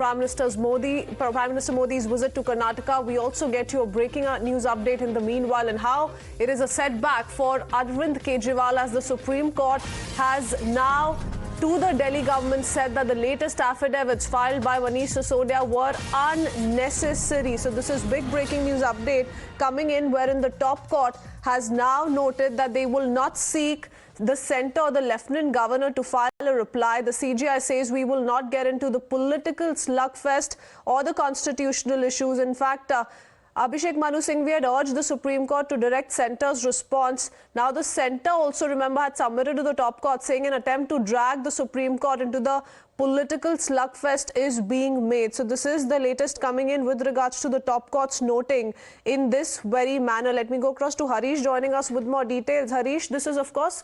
Prime Minister Modi's visit to Karnataka. We also get you a breaking news update in the meanwhile and how it is a setback for Arvind Kejriwal as the Supreme Court has now to the Delhi government said that the latest affidavits filed by Manish Sisodia were unnecessary. So this is big breaking news update coming in wherein the top court has now noted that they will not seek the centre or the Lieutenant Governor to file a reply. The CJI says we will not get into the political slugfest or the constitutional issues. In fact, Abhishek Manu Singhvi had urged the Supreme Court to direct centre's response. Now the centre also, remember, had submitted to the top court saying an attempt to drag the Supreme Court into the political slugfest is being made. So this is the latest coming in with regards to the top court's noting in this very manner. Let me go across to Harish joining us with more details. Harish, this is of course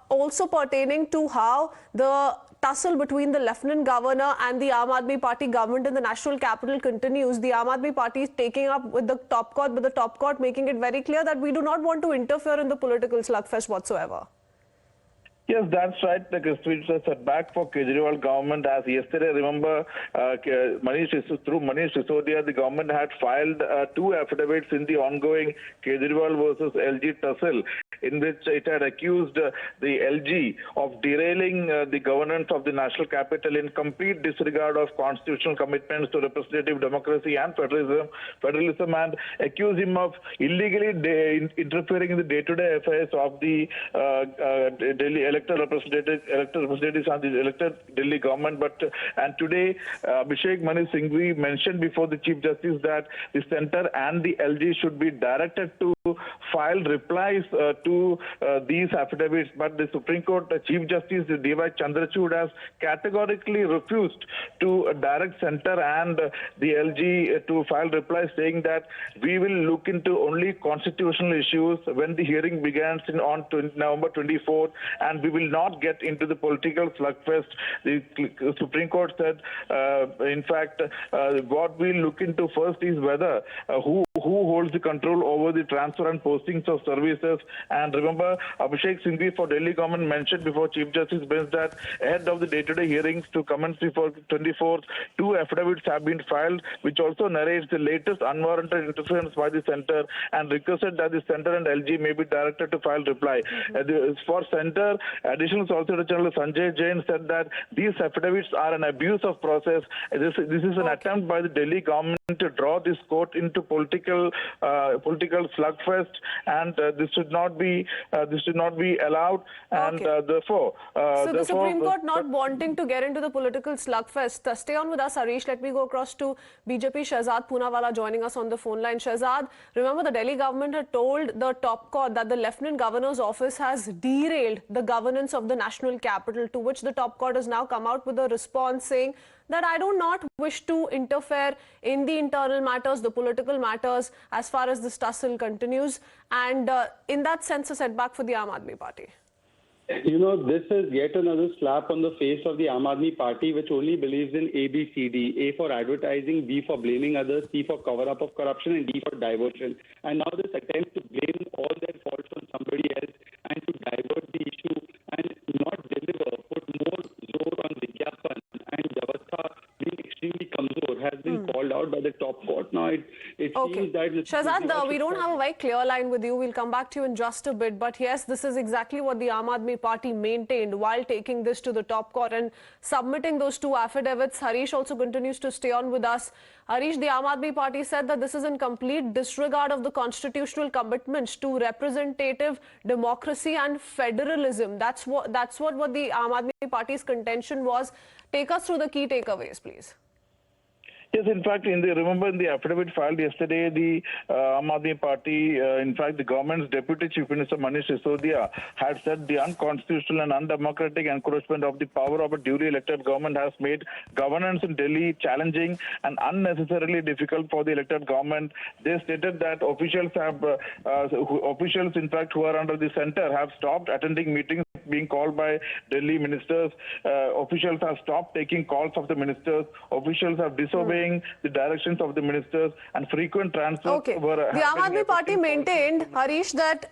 also pertaining to how the tussle between the Lieutenant Governor and the Aam Aadmi Party government in the national capital continues. The Aam Aadmi Party is taking up with the top court, but the top court making it very clear that we do not want to interfere in the political slugfest whatsoever. Yes, that's right. It's a setback for Kejriwal government. As yesterday, remember, through Manish Sisodia, the government had filed 2 affidavits in the ongoing Kejriwal versus LG tussle, in which it had accused the LG of derailing the governance of the national capital in complete disregard of constitutional commitments to representative democracy and federalism, and accused him of illegally interfering in the day-to-day affairs of the Delhi elected representatives and the elected Delhi government. And today, Abhishek Manu Singhvi mentioned before the Chief Justice that the centre and the LG should be directed to file replies to these affidavits. But the Supreme Court Chief Justice DY Chandrachud has categorically refused to direct centre and the LG to file replies, saying that we will look into only constitutional issues when the hearing begins on November 24th, and we will not get into the political slugfest. The Supreme Court said, in fact, what we'll look into first is whether who holds the control over the transfer and postings of services. And remember, Abhishek Singhvi for Delhi government mentioned before Chief Justice bench that ahead of the day-to-day hearings to commence before 24th, 2 affidavits have been filed, which also narrates the latest unwarranted interference by the centre, and requested that the centre and LG may be directed to file reply. For centre, Additional Solicitor General Sanjay Jain said that these affidavits are an abuse of process. This is an attempt by the Delhi government to draw this court into political slugfest, and this should not be allowed. And therefore, so the Supreme Court not wanting to get into the political slugfest. Stay on with us, Harish. Let me go across to BJP Shehzad Poonawala joining us on the phone line. Shehzad, remember the Delhi government had told the top court that the Lieutenant Governor's office has derailed the governance of the national capital, to which the top court has now come out with a response saying that I do not wish to interfere in the internal matters, the political matters, as far as this tussle continues. And in that sense, a setback for the Aam Aadmi Party. You know, this is yet another slap on the face of the Aam Aadmi Party, which only believes in A, B, C, D. A for advertising, B for blaming others, C for cover-up of corruption, and D for diversion. And now this attempt to blame all their faults on somebody else and to divert the issue and not deliver, put more zor on Vigyapan and Javastha being extremely kamzor has been called out by the top court. Now it seems that... Shehzad, we don't have a very clear line with you. We'll come back to you in just a bit. But yes, this is exactly what the Aam Aadmi Party maintained while taking this to the top court and submitting those 2 affidavits. Harish also continues to stay on with us. Harish, the Aam Aadmi Party said that this is in complete disregard of the constitutional commitments to representative democracy and federalism. That's what the Aam Aadmi Party's contention was. Take us through the key takeaways, please. Yes, in fact, remember in the affidavit filed yesterday, the Aam Aadmi Party, in fact, the government's Deputy Chief Minister Manish Sisodia had said the unconstitutional and undemocratic encroachment of the power of a duly elected government has made governance in Delhi challenging and unnecessarily difficult for the elected government. They stated that officials, in fact, who are under the centre have stopped attending meetings being called by Delhi ministers. Officials have stopped taking calls of the ministers. Officials have disobeyed the directions of the ministers, and frequent transfers were... The Aam Aadmi Party maintained, Harish, that